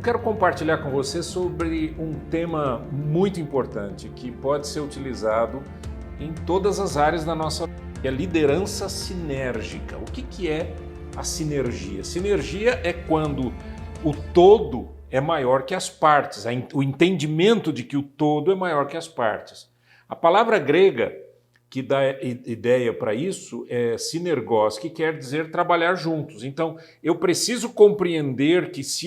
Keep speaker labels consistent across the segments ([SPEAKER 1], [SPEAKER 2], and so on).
[SPEAKER 1] Eu quero compartilhar com você sobre um tema muito importante que pode ser utilizado em todas as áreas da nossa vida, que é a liderança sinérgica. O que é a sinergia? Sinergia é quando o todo é maior que as partes, o entendimento de que o todo é maior que as partes. A palavra grega que dá ideia para isso é sinergos, que quer dizer trabalhar juntos. Então, eu preciso compreender que se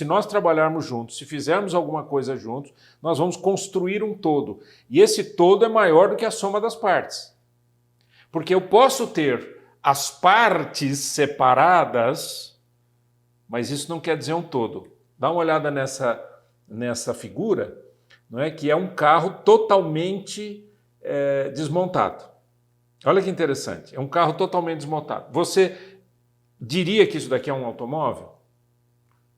[SPEAKER 1] nós trabalharmos juntos, se fizermos alguma coisa juntos, nós vamos construir um todo. E esse todo é maior do que a soma das partes. Porque eu posso ter as partes separadas, mas isso não quer dizer um todo. Dá uma olhada nessa figura, não é? Que é um carro totalmente desmontado. Olha que interessante, é um carro totalmente desmontado. Você diria que isso daqui é um automóvel?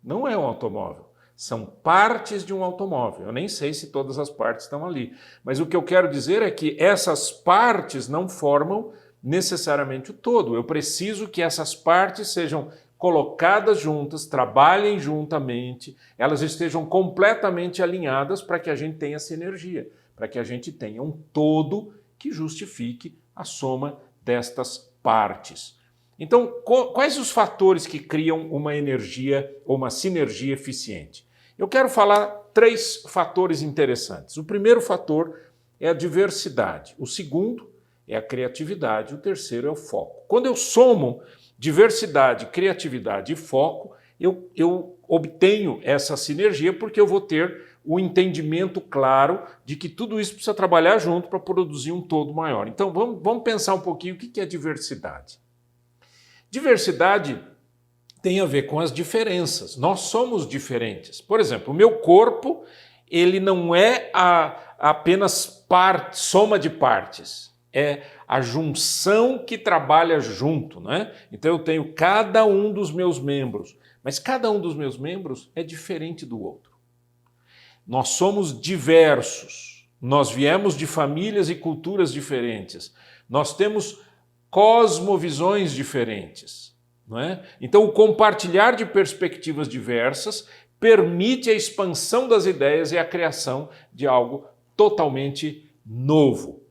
[SPEAKER 1] Não é um automóvel, são partes de um automóvel. Eu nem sei se todas as partes estão ali, mas o que eu quero dizer é que essas partes não formam necessariamente o todo. Eu preciso que essas partes sejam colocadas juntas, trabalhem juntamente, elas estejam completamente alinhadas para que a gente tenha sinergia, para que a gente tenha um todo que justifique a soma destas partes. Então, quais os fatores que criam uma energia ou uma sinergia eficiente? Eu quero falar 3 fatores interessantes. O primeiro fator é a diversidade, o segundo é a criatividade, o terceiro é o foco. Quando eu somo diversidade, criatividade e foco, eu obtenho essa sinergia porque eu vou ter o entendimento claro de que tudo isso precisa trabalhar junto para produzir um todo maior. Então vamos pensar um pouquinho o que é diversidade. Diversidade tem a ver com as diferenças. Nós somos diferentes. Por exemplo, o meu corpo, ele não é apenas soma de partes. É a junção que trabalha junto, né? Então eu tenho cada um dos meus membros, mas cada um dos meus membros é diferente do outro. Nós somos diversos, nós viemos de famílias e culturas diferentes, nós temos cosmovisões diferentes, não é? Então o compartilhar de perspectivas diversas permite a expansão das ideias e a criação de algo totalmente novo.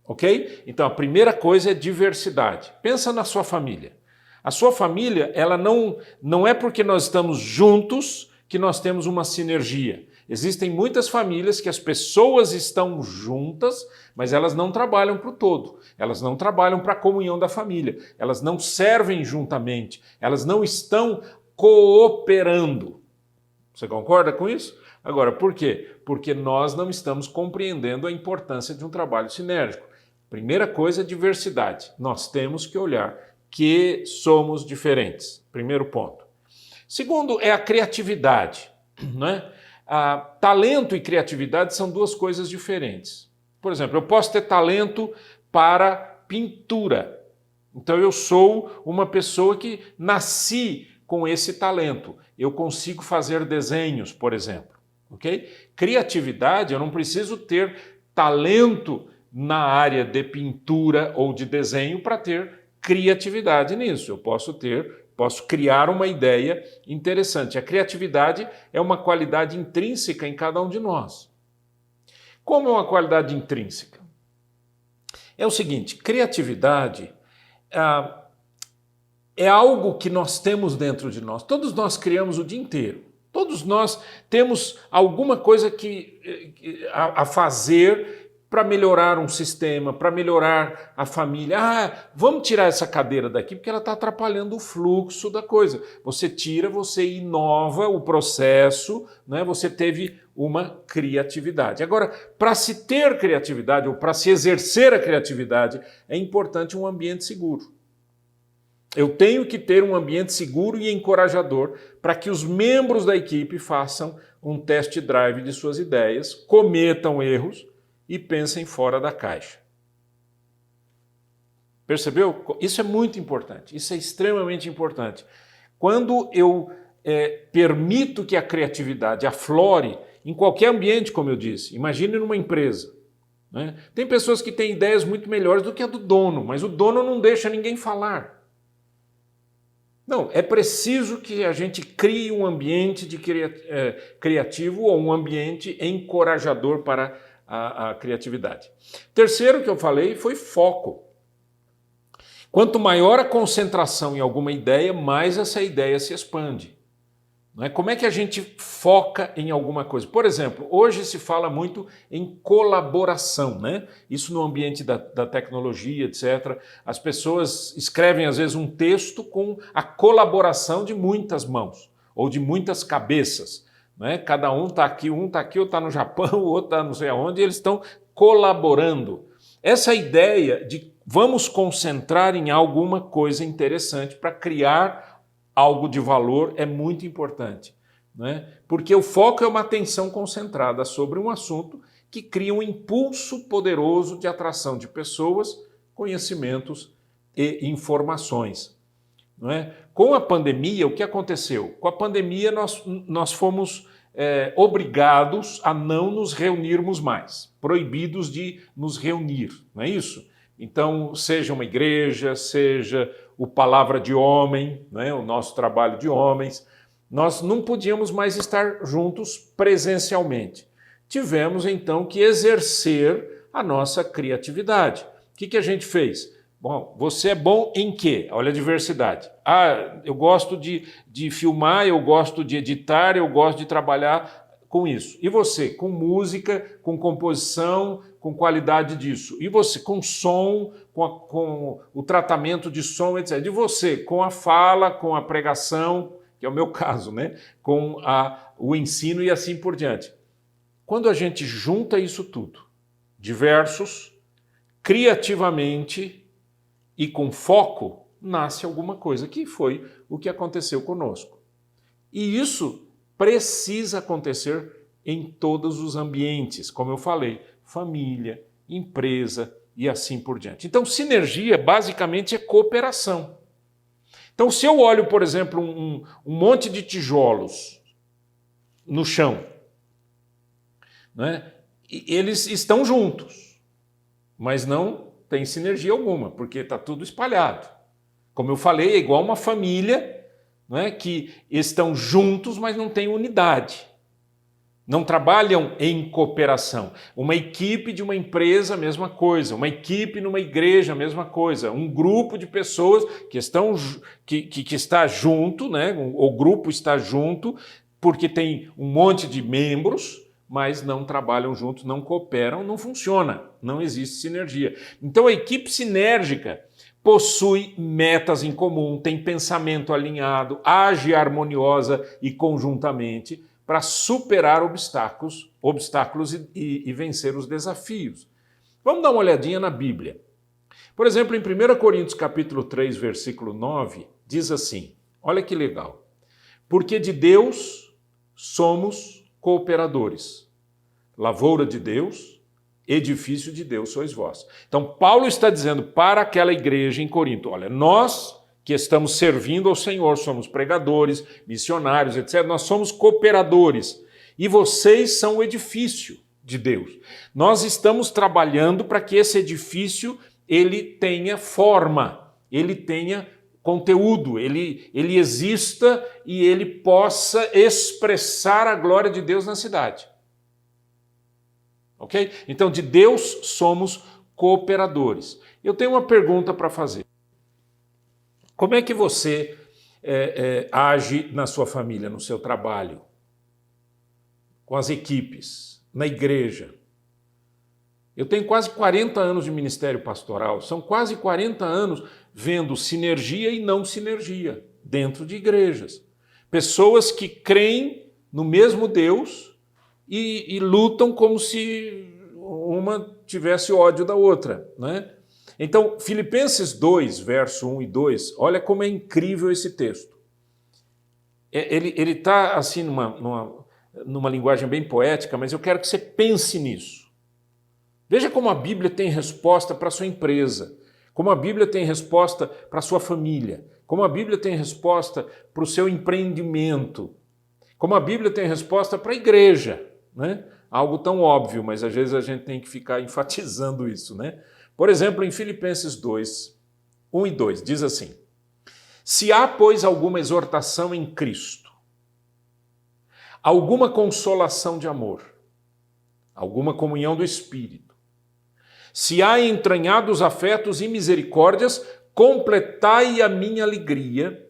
[SPEAKER 1] Ok? Então a primeira coisa é diversidade. Pensa na sua família. A sua família, ela não é porque nós estamos juntos que nós temos uma sinergia. Existem muitas famílias que as pessoas estão juntas, mas elas não trabalham para o todo. Elas não trabalham para a comunhão da família. Elas não servem juntamente. Elas não estão cooperando. Você concorda com isso? Agora, por quê? Porque nós não estamos compreendendo a importância de um trabalho sinérgico. Primeira coisa é diversidade. Nós temos que olhar que somos diferentes. Primeiro ponto. Segundo é a criatividade, né? Talento e criatividade são 2 coisas diferentes. Por exemplo, eu posso ter talento para pintura. Então eu sou uma pessoa que nasci com esse talento. Eu consigo fazer desenhos, por exemplo. Okay? Criatividade, eu não preciso ter talento na área de pintura ou de desenho para ter criatividade nisso. Eu posso criar uma ideia interessante. A criatividade é uma qualidade intrínseca em cada um de nós. Como é uma qualidade intrínseca? É o seguinte, criatividade é algo que nós temos dentro de nós. Todos nós criamos o dia inteiro. Todos nós temos alguma coisa a fazer para melhorar um sistema, para melhorar a família. Vamos tirar essa cadeira daqui porque ela está atrapalhando o fluxo da coisa. Você tira, você inova o processo, né? Você teve uma criatividade. Agora, para se ter criatividade ou para se exercer a criatividade, é importante um ambiente seguro. Eu tenho que ter um ambiente seguro e encorajador para que os membros da equipe façam um test drive de suas ideias, cometam erros e pensem fora da caixa. Percebeu? Isso é muito importante, isso é extremamente importante. Quando eu permito que a criatividade aflore em qualquer ambiente, como eu disse, imagine numa empresa. Né? Tem pessoas que têm ideias muito melhores do que a do dono, mas o dono não deixa ninguém falar. Não, é preciso que a gente crie um ambiente criativo ou um ambiente encorajador para a criatividade. Terceiro que eu falei foi foco. Quanto maior a concentração em alguma ideia, mais essa ideia se expande. Não é? Como é que a gente foca em alguma coisa? Por exemplo, hoje se fala muito em colaboração, né? Isso no ambiente da tecnologia, etc. As pessoas escrevem, às vezes, um texto com a colaboração de muitas mãos ou de muitas cabeças. Né? Cada um está aqui, outro está no Japão, o outro está não sei aonde, e eles estão colaborando. Essa ideia de vamos concentrar em alguma coisa interessante para criar algo de valor é muito importante, né? Porque o foco é uma atenção concentrada sobre um assunto que cria um impulso poderoso de atração de pessoas, conhecimentos e informações. Não é? Com a pandemia, o que aconteceu? Com a pandemia, nós fomos obrigados a não nos reunirmos mais, proibidos de nos reunir, não é isso? Então, seja uma igreja, seja o Palavra de Homem, né, o nosso trabalho de homens, nós não podíamos mais estar juntos presencialmente. Tivemos, então, que exercer a nossa criatividade. O que a gente fez? Bom, você é bom em quê? Olha a diversidade. Eu gosto de filmar, eu gosto de editar, eu gosto de trabalhar com isso. E você? Com música, com composição, com qualidade disso. E você? Com som, com o tratamento de som, etc. E você? Com a fala, com a pregação, que é o meu caso, né? Com o ensino e assim por diante. Quando a gente junta isso tudo, diversos, criativamente e com foco, nasce alguma coisa, que foi o que aconteceu conosco. E isso precisa acontecer em todos os ambientes, como eu falei, família, empresa e assim por diante. Então, sinergia basicamente é cooperação. Então, se eu olho, por exemplo, um monte de tijolos no chão, né, eles estão juntos, mas não tem sinergia alguma, porque está tudo espalhado. Como eu falei, é igual uma família, não é, que estão juntos, mas não têm unidade. Não trabalham em cooperação. Uma equipe de uma empresa, a mesma coisa. Uma equipe numa igreja, a mesma coisa. Um grupo de pessoas que está junto, né? O grupo está junto, porque tem um monte de membros, mas não trabalham juntos, não cooperam, não funciona. Não existe sinergia. Então a equipe sinérgica possui metas em comum, tem pensamento alinhado, age harmoniosa e conjuntamente para superar obstáculos e vencer os desafios. Vamos dar uma olhadinha na Bíblia. Por exemplo, em 1 Coríntios capítulo 3, versículo 9, diz assim, olha que legal, porque de Deus somos cooperadores, lavoura de Deus, edifício de Deus sois vós. Então, Paulo está dizendo para aquela igreja em Corinto, olha, nós que estamos servindo ao Senhor, somos pregadores, missionários, etc., nós somos cooperadores e vocês são o edifício de Deus. Nós estamos trabalhando para que esse edifício ele tenha forma, ele tenha conteúdo, ele exista e ele possa expressar a glória de Deus na cidade. Ok? Então, de Deus somos cooperadores. Eu tenho uma pergunta para fazer. Como é que você age na sua família, no seu trabalho, com as equipes, na igreja? Eu tenho quase 40 anos de ministério pastoral, são quase 40 anos vendo sinergia e não sinergia dentro de igrejas. Pessoas que creem no mesmo Deus e lutam como se uma tivesse ódio da outra, né? Então, Filipenses 2, verso 1 e 2, olha como é incrível esse texto. Ele está assim numa linguagem bem poética, mas eu quero que você pense nisso. Veja como a Bíblia tem resposta para a sua empresa, como a Bíblia tem resposta para a sua família, como a Bíblia tem resposta para o seu empreendimento, como a Bíblia tem resposta para a igreja, né? Algo tão óbvio, mas às vezes a gente tem que ficar enfatizando isso, né? Por exemplo, em Filipenses 2, 1 e 2, diz assim, Se há, pois, alguma exortação em Cristo, alguma consolação de amor, alguma comunhão do Espírito, se há entranhados afetos e misericórdias, completai a minha alegria,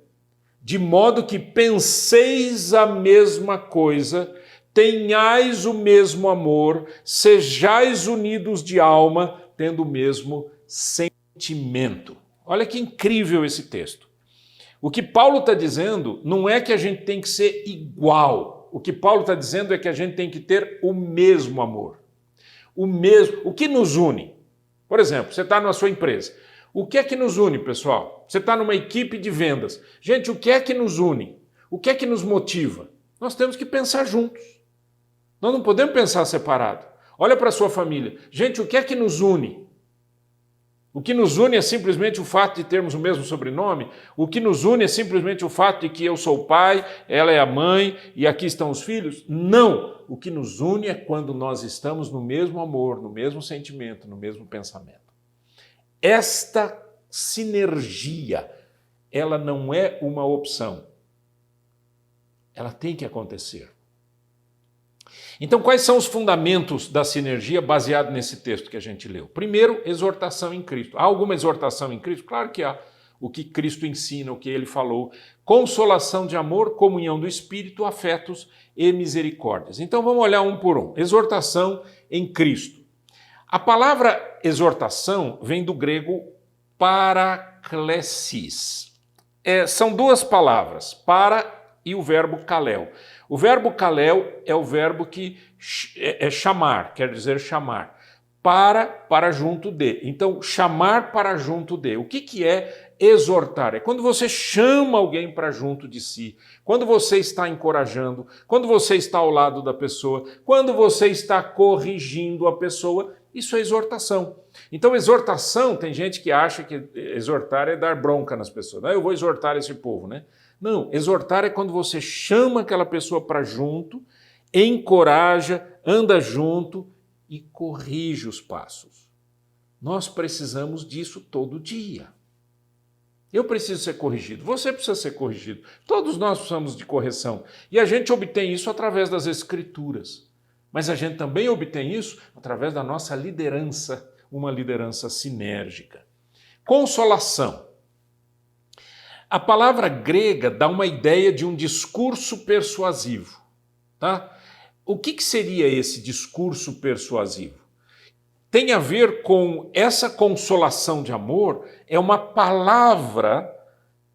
[SPEAKER 1] de modo que penseis a mesma coisa, tenhais o mesmo amor, sejais unidos de alma, tendo o mesmo sentimento. Olha que incrível esse texto. O que Paulo está dizendo não é que a gente tem que ser igual. O que Paulo está dizendo é que a gente tem que ter o mesmo amor. O que nos une? Por exemplo, você está na sua empresa. O que é que nos une, pessoal? Você está numa equipe de vendas. Gente, o que é que nos une? O que é que nos motiva? Nós temos que pensar juntos. Nós não podemos pensar separado. Olha para a sua família. Gente, o que é que nos une? O que nos une é simplesmente o fato de termos o mesmo sobrenome? O que nos une é simplesmente o fato de que eu sou o pai, ela é a mãe e aqui estão os filhos? Não! O que nos une é quando nós estamos no mesmo amor, no mesmo sentimento, no mesmo pensamento. Esta sinergia, ela não é uma opção. Ela tem que acontecer. Então, quais são os fundamentos da sinergia baseado nesse texto que a gente leu? Primeiro, exortação em Cristo. Há alguma exortação em Cristo? Claro que há. O que Cristo ensina, o que ele falou. Consolação de amor, comunhão do Espírito, afetos e misericórdias. Então, vamos olhar um por um. Exortação em Cristo. A palavra exortação vem do grego paraklesis. São duas palavras, para e o verbo kaleo. O verbo kaleo é o verbo que é chamar, quer dizer chamar. Para junto de. Então, chamar para junto de. O que é exortar? É quando você chama alguém para junto de si, quando você está encorajando, quando você está ao lado da pessoa, quando você está corrigindo a pessoa, isso é exortação. Então, exortação, tem gente que acha que exortar é dar bronca nas pessoas. Eu vou exortar esse povo, né? Não, exortar é quando você chama aquela pessoa para junto, encoraja, anda junto e corrige os passos. Nós precisamos disso todo dia. Eu preciso ser corrigido, você precisa ser corrigido. Todos nós precisamos de correção. E a gente obtém isso através das Escrituras. Mas a gente também obtém isso através da nossa liderança, uma liderança sinérgica. Consolação. A palavra grega dá uma ideia de um discurso persuasivo. Tá? O que seria esse discurso persuasivo? Tem a ver com essa consolação de amor, é uma palavra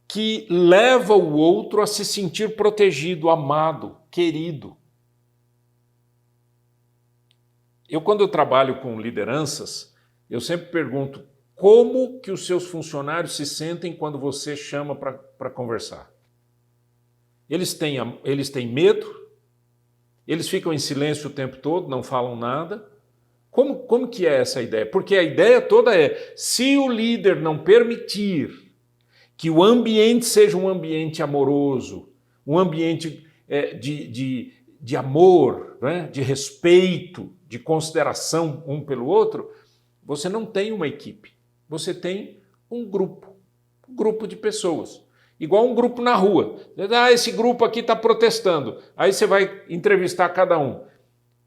[SPEAKER 1] que leva o outro a se sentir protegido, amado, querido. Quando eu trabalho com lideranças, eu sempre pergunto como que os seus funcionários se sentem quando você chama para conversar. Eles têm medo, eles ficam em silêncio o tempo todo, não falam nada. Como que é essa ideia? Porque a ideia toda é, se o líder não permitir que o ambiente seja um ambiente amoroso, um ambiente de amor, né? De respeito, de consideração um pelo outro, você não tem uma equipe, você tem um grupo de pessoas. Igual um grupo na rua. Esse grupo aqui está protestando. Aí você vai entrevistar cada um.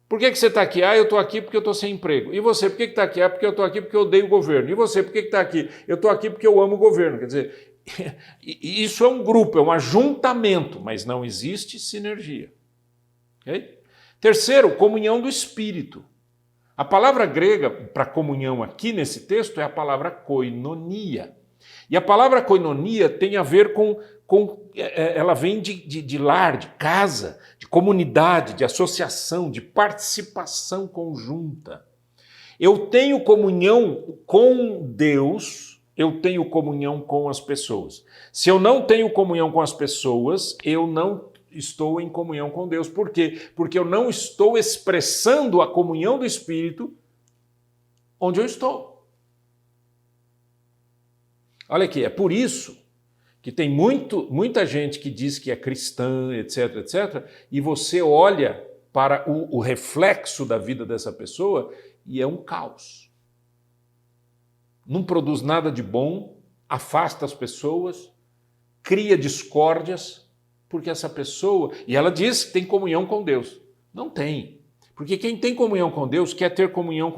[SPEAKER 1] Por que você está aqui? Eu estou aqui porque eu estou sem emprego. E você, por que está aqui? Porque eu estou aqui porque eu odeio o governo. E você, por que está aqui? Eu estou aqui porque eu amo o governo. Quer dizer, isso é um grupo, é um ajuntamento, mas não existe sinergia. Okay? Terceiro, comunhão do Espírito. A palavra grega para comunhão aqui nesse texto é a palavra koinonia. E a palavra koinonia tem a ver ela vem de lar, de casa, de comunidade, de associação, de participação conjunta. Eu tenho comunhão com Deus, eu tenho comunhão com as pessoas. Se eu não tenho comunhão com as pessoas, eu não estou em comunhão com Deus. Por quê? Porque eu não estou expressando a comunhão do Espírito onde eu estou. Olha aqui, é por isso que tem muita gente que diz que é cristã, etc, etc, e você olha para o reflexo da vida dessa pessoa e é um caos. Não produz nada de bom, afasta as pessoas, cria discórdias, porque essa pessoa, e ela diz que tem comunhão com Deus. Não tem. Porque quem tem comunhão com Deus quer ter comunhão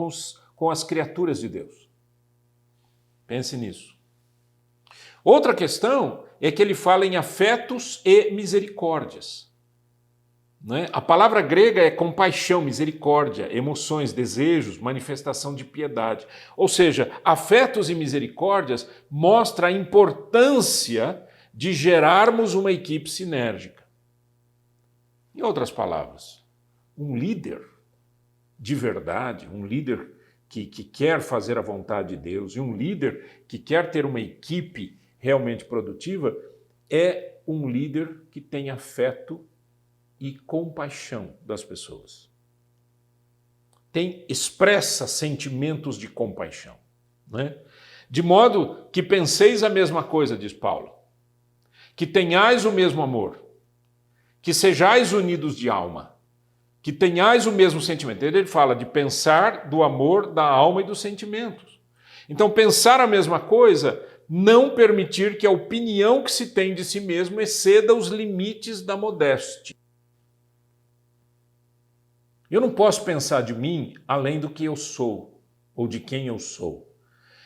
[SPEAKER 1] com as criaturas de Deus. Pense nisso. Outra questão é que ele fala em afetos e misericórdias. Né? A palavra grega é compaixão, misericórdia, emoções, desejos, manifestação de piedade. Ou seja, afetos e misericórdias mostra a importância de gerarmos uma equipe sinérgica. Em outras palavras, um líder de verdade, um líder que quer fazer a vontade de Deus e um líder que quer ter uma equipe realmente produtiva é um líder que tem afeto e compaixão das pessoas. Expressa sentimentos de compaixão. Né? De modo que penseis a mesma coisa, diz Paulo, que tenhais o mesmo amor, que sejais unidos de alma, que tenhais o mesmo sentimento. Ele fala de pensar do amor, da alma e dos sentimentos. Então, pensar a mesma coisa, não permitir que a opinião que se tem de si mesmo exceda os limites da modéstia. Eu não posso pensar de mim além do que eu sou, ou de quem eu sou.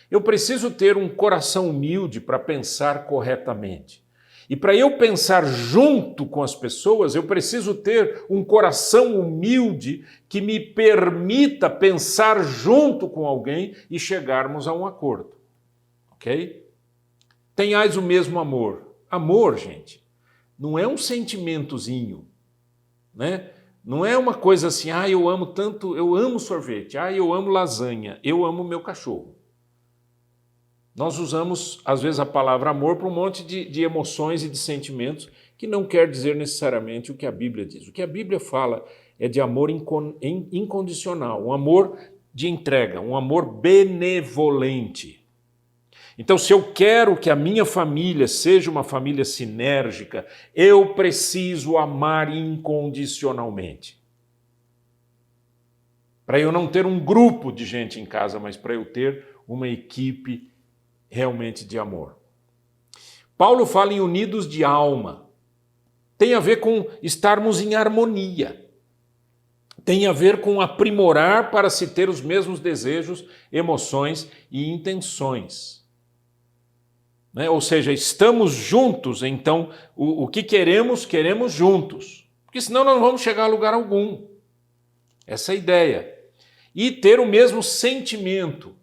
[SPEAKER 1] Eu preciso ter um coração humilde para pensar corretamente. E para eu pensar junto com as pessoas, eu preciso ter um coração humilde que me permita pensar junto com alguém e chegarmos a um acordo. Ok? Tenhais o mesmo amor. Amor, gente, não é um sentimentozinho, né? Não é uma coisa assim, eu amo tanto, eu amo sorvete, eu amo lasanha, eu amo meu cachorro. Nós usamos, às vezes, a palavra amor para um monte de emoções e de sentimentos que não quer dizer necessariamente o que a Bíblia diz. O que a Bíblia fala é de amor incondicional, um amor de entrega, um amor benevolente. Então, se eu quero que a minha família seja uma família sinérgica, eu preciso amar incondicionalmente. Para eu não ter um grupo de gente em casa, mas para eu ter uma equipe realmente de amor. Paulo fala em unidos de alma. Tem a ver com estarmos em harmonia. Tem a ver com aprimorar para se ter os mesmos desejos, emoções e intenções. Né? Ou seja, estamos juntos, então o que queremos, queremos juntos. Porque senão nós não vamos chegar a lugar algum. Essa é a ideia. E ter o mesmo sentimento,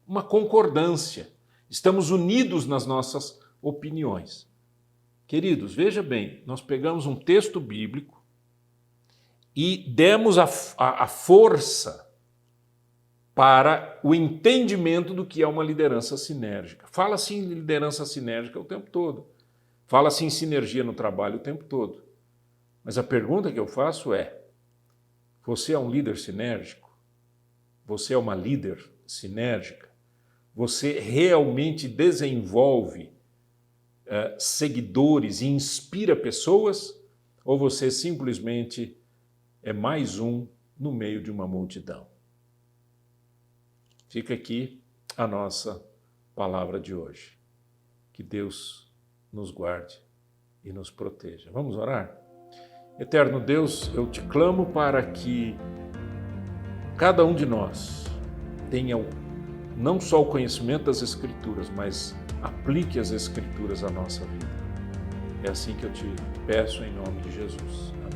[SPEAKER 1] uma concordância. Estamos unidos nas nossas opiniões. Queridos, veja bem, nós pegamos um texto bíblico e demos a força para o entendimento do que é uma liderança sinérgica. Fala-se em liderança sinérgica o tempo todo. Fala-se em sinergia no trabalho o tempo todo. Mas a pergunta que eu faço é, você é um líder sinérgico? Você é uma líder sinérgica? Você realmente desenvolve seguidores e inspira pessoas? Ou você simplesmente é mais um no meio de uma multidão? Fica aqui a nossa palavra de hoje. Que Deus nos guarde e nos proteja. Vamos orar? Eterno Deus, eu te clamo para que cada um de nós tenha não só o conhecimento das Escrituras, mas aplique as Escrituras à nossa vida. É assim que eu te peço em nome de Jesus. Amém.